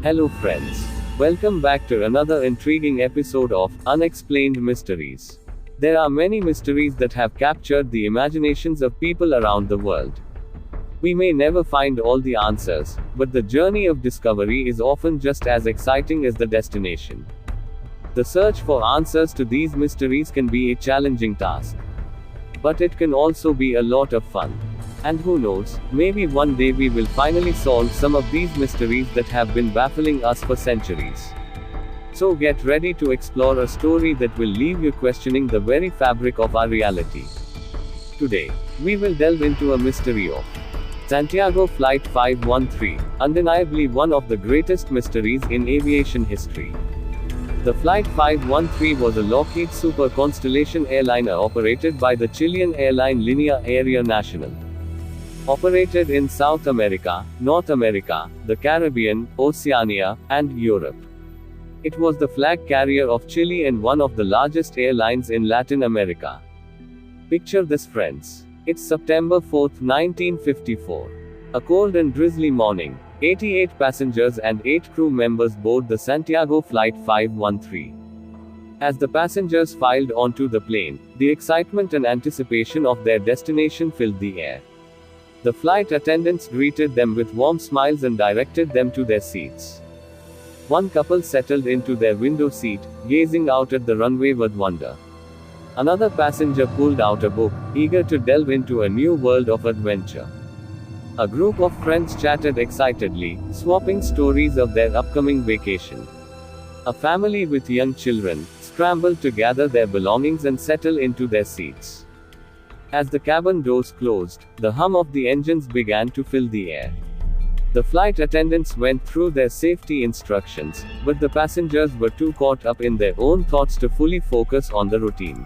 Hello friends. Welcome back to another intriguing episode of Unexplained Mysteries. There are many mysteries that have captured the imaginations of people around the world. We may never find all the answers, but the journey of discovery is often just as exciting as the destination. The search for answers to these mysteries can be a challenging task. But it can also be a lot of fun. And who knows, maybe one day we will finally solve some of these mysteries that have been baffling us for centuries. So get ready to explore a story that will leave you questioning the very fabric of our reality. Today, we will delve into a mystery of Santiago Flight 513, undeniably one of the greatest mysteries in aviation history. The Flight 513 was a Lockheed Super Constellation airliner operated by the Chilean airline Línea Aérea Nacional. Operated in South America, North America, the Caribbean, Oceania, and Europe. It was the flag carrier of Chile and one of the largest airlines in Latin America. Picture this, friends. It's September 4, 1954. A cold and drizzly morning. 88 passengers and 8 crew members board the Santiago Flight 513. As the passengers filed onto the plane, the excitement and anticipation of their destination filled the air. The flight attendants greeted them with warm smiles and directed them to their seats. One couple settled into their window seat, gazing out at the runway with wonder. Another passenger pulled out a book, eager to delve into a new world of adventure. A group of friends chatted excitedly, swapping stories of their upcoming vacation. A family with young children scrambled to gather their belongings and settle into their seats. As the cabin doors closed, the hum of the engines began to fill the air. The flight attendants went through their safety instructions, but the passengers were too caught up in their own thoughts to fully focus on the routine.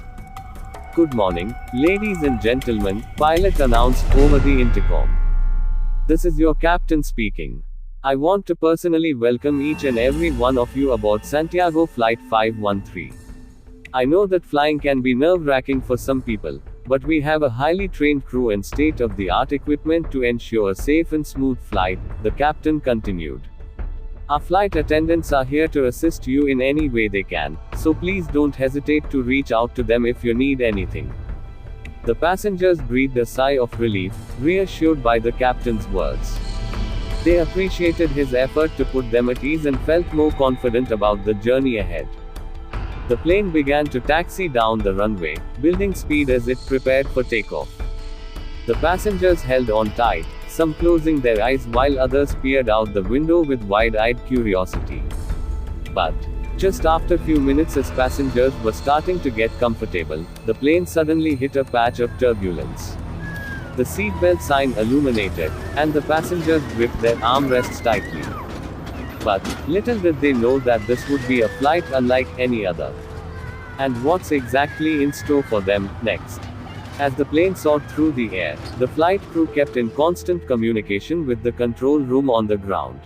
"Good morning, ladies and gentlemen," pilot announced over the intercom. "This is your captain speaking. I want to personally welcome each and every one of you aboard Santiago Flight 513. I know that flying can be nerve-wracking for some people, but we have a highly trained crew and state-of-the-art equipment to ensure a safe and smooth flight," the captain continued. "Our flight attendants are here to assist you in any way they can, so please don't hesitate to reach out to them if you need anything." The passengers breathed a sigh of relief, reassured by the captain's words. They appreciated his effort to put them at ease and felt more confident about the journey ahead. The plane began to taxi down the runway, building speed as it prepared for takeoff. The passengers held on tight, some closing their eyes while others peered out the window with wide-eyed curiosity. But just after a few minutes, as passengers were starting to get comfortable, the plane suddenly hit a patch of turbulence. The seatbelt sign illuminated, and the passengers gripped their armrests tightly. But little did they know that this would be a flight unlike any other. And what's exactly in store for them next? As the plane soared through the air, the flight crew kept in constant communication with the control room on the ground.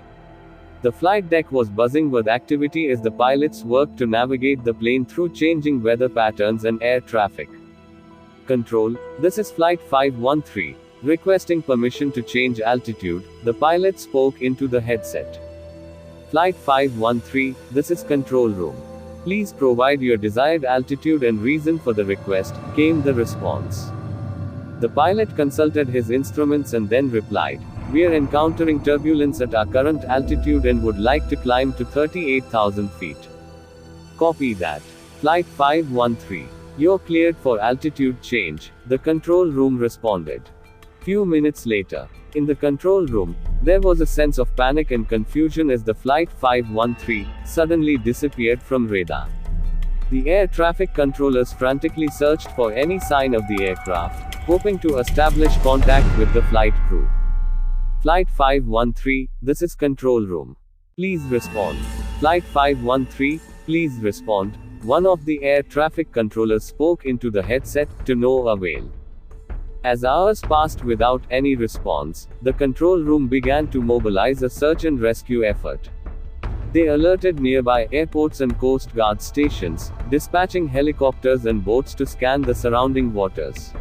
The flight deck was buzzing with activity as the pilots worked to navigate the plane through changing weather patterns and air traffic. "Control, this is Flight 513. Requesting permission to change altitude," the pilot spoke into the headset. "Flight 513, this is control room. Please provide your desired altitude and reason for the request," came the response. The pilot consulted his instruments and then replied, "We are encountering turbulence at our current altitude and would like to climb to 38,000 feet. Copy that. Flight 513. You're cleared for altitude change," the control room responded. Few minutes later, in the control room, there was a sense of panic and confusion as the Flight 513 suddenly disappeared from radar. The air traffic controllers frantically searched for any sign of the aircraft, hoping to establish contact with the flight crew. "Flight 513, this is control room. Please respond. Flight 513, please respond," one of the air traffic controllers spoke into the headset, to no avail. As hours passed without any response, the control room began to mobilize a search and rescue effort. They alerted nearby airports and Coast Guard stations, dispatching helicopters and boats to scan the surrounding waters.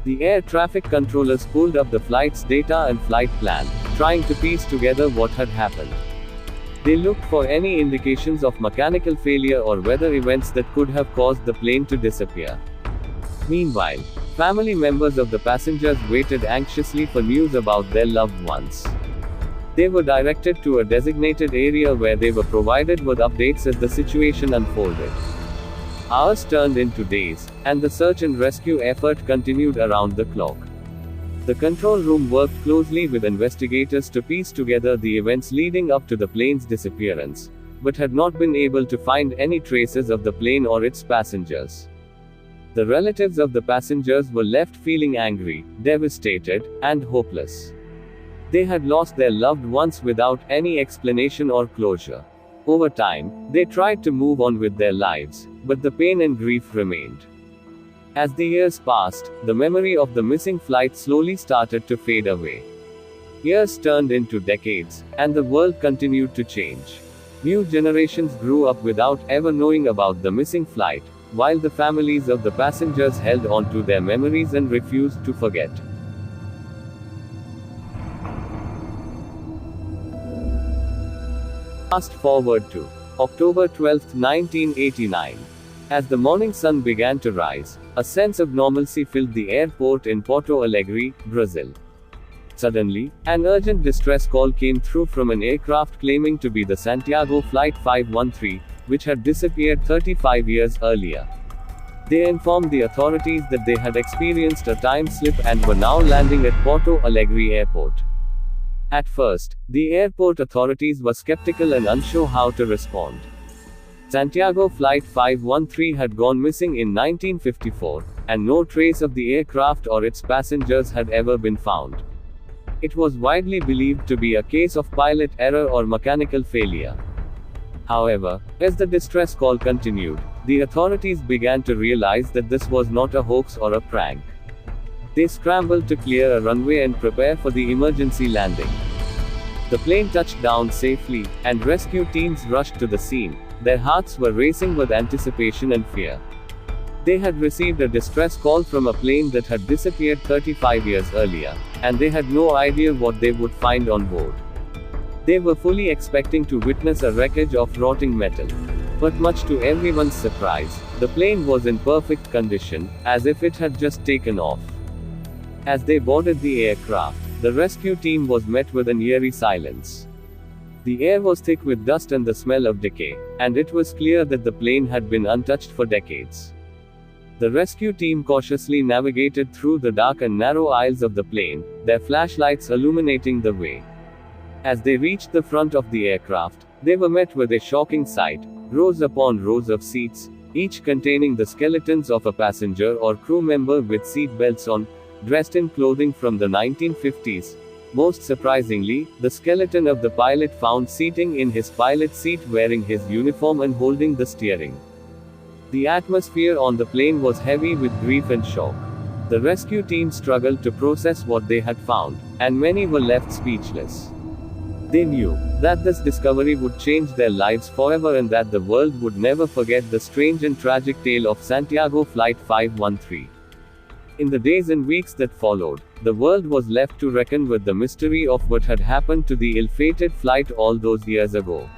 The air traffic controllers pulled up the flight's data and flight plan, trying to piece together what had happened. They looked for any indications of mechanical failure or weather events that could have caused the plane to disappear. Meanwhile, family members of the passengers waited anxiously for news about their loved ones. They were directed to a designated area where they were provided with updates as the situation unfolded. Hours turned into days, and the search and rescue effort continued around the clock. The control room worked closely with investigators to piece together the events leading up to the plane's disappearance, but had not been able to find any traces of the plane or its passengers. The relatives of the passengers were left feeling angry, devastated, and hopeless. They had lost their loved ones without any explanation or closure. Over time, they tried to move on with their lives, but the pain and grief remained. As the years passed, the memory of the missing flight slowly started to fade away. Years turned into decades, and the world continued to change. New generations grew up without ever knowing about the missing flight, while the families of the passengers held on to their memories and refused to forget. Fast forward to October 12, 1989. As the morning sun began to rise, a sense of normalcy filled the airport in Porto Alegre, Brazil. Suddenly, an urgent distress call came through from an aircraft claiming to be the Santiago Flight 513, which had disappeared 35 years earlier. They informed the authorities that they had experienced a time slip and were now landing at Porto Alegre Airport. At first, the airport authorities were skeptical and unsure how to respond. Santiago Flight 513 had gone missing in 1954, and no trace of the aircraft or its passengers had ever been found. It was widely believed to be a case of pilot error or mechanical failure. However, as the distress call continued, the authorities began to realize that this was not a hoax or a prank. They scrambled to clear a runway and prepare for the emergency landing. The plane touched down safely, and rescue teams rushed to the scene. Their hearts were racing with anticipation and fear. They had received a distress call from a plane that had disappeared 35 years earlier, and they had no idea what they would find on board. They were fully expecting to witness a wreckage of rotting metal. But much to everyone's surprise, the plane was in perfect condition, as if it had just taken off. As they boarded the aircraft, the rescue team was met with an eerie silence. The air was thick with dust and the smell of decay, and it was clear that the plane had been untouched for decades. The rescue team cautiously navigated through the dark and narrow aisles of the plane, their flashlights illuminating the way. As they reached the front of the aircraft, they were met with a shocking sight: rows upon rows of seats, each containing the skeletons of a passenger or crew member with seat belts on, dressed in clothing from the 1950s. Most surprisingly, the skeleton of the pilot found seating in his pilot seat wearing his uniform and holding the steering. The atmosphere on the plane was heavy with grief and shock. The rescue team struggled to process what they had found, and many were left speechless. They knew that this discovery would change their lives forever and that the world would never forget the strange and tragic tale of Santiago Flight 513. In the days and weeks that followed, the world was left to reckon with the mystery of what had happened to the ill-fated flight all those years ago.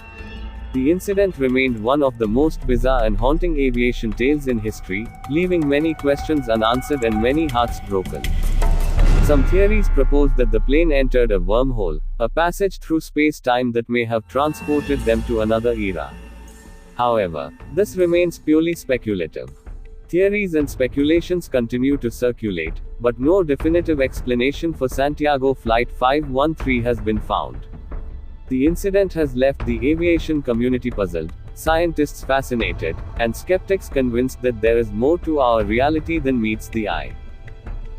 The incident remained one of the most bizarre and haunting aviation tales in history, leaving many questions unanswered and many hearts broken. Some theories propose that the plane entered a wormhole, a passage through space-time that may have transported them to another era. However, this remains purely speculative. Theories and speculations continue to circulate, but no definitive explanation for Santiago Flight 513 has been found. The incident has left the aviation community puzzled, scientists fascinated, and skeptics convinced that there is more to our reality than meets the eye.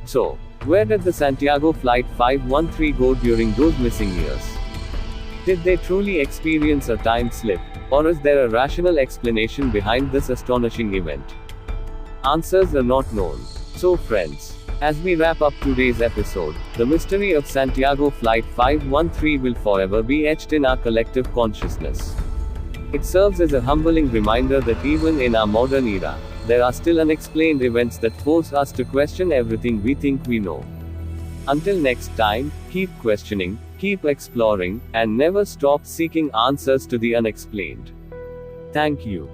So, where did the Santiago Flight 513 go during those missing years? Did they truly experience a time slip, or is there a rational explanation behind this astonishing event? Answers are not known. So friends, as we wrap up today's episode, the mystery of Santiago Flight 513 will forever be etched in our collective consciousness. It serves as a humbling reminder that even in our modern era, there are still unexplained events that force us to question everything we think we know. Until next time, keep questioning, keep exploring, and never stop seeking answers to the unexplained. Thank you.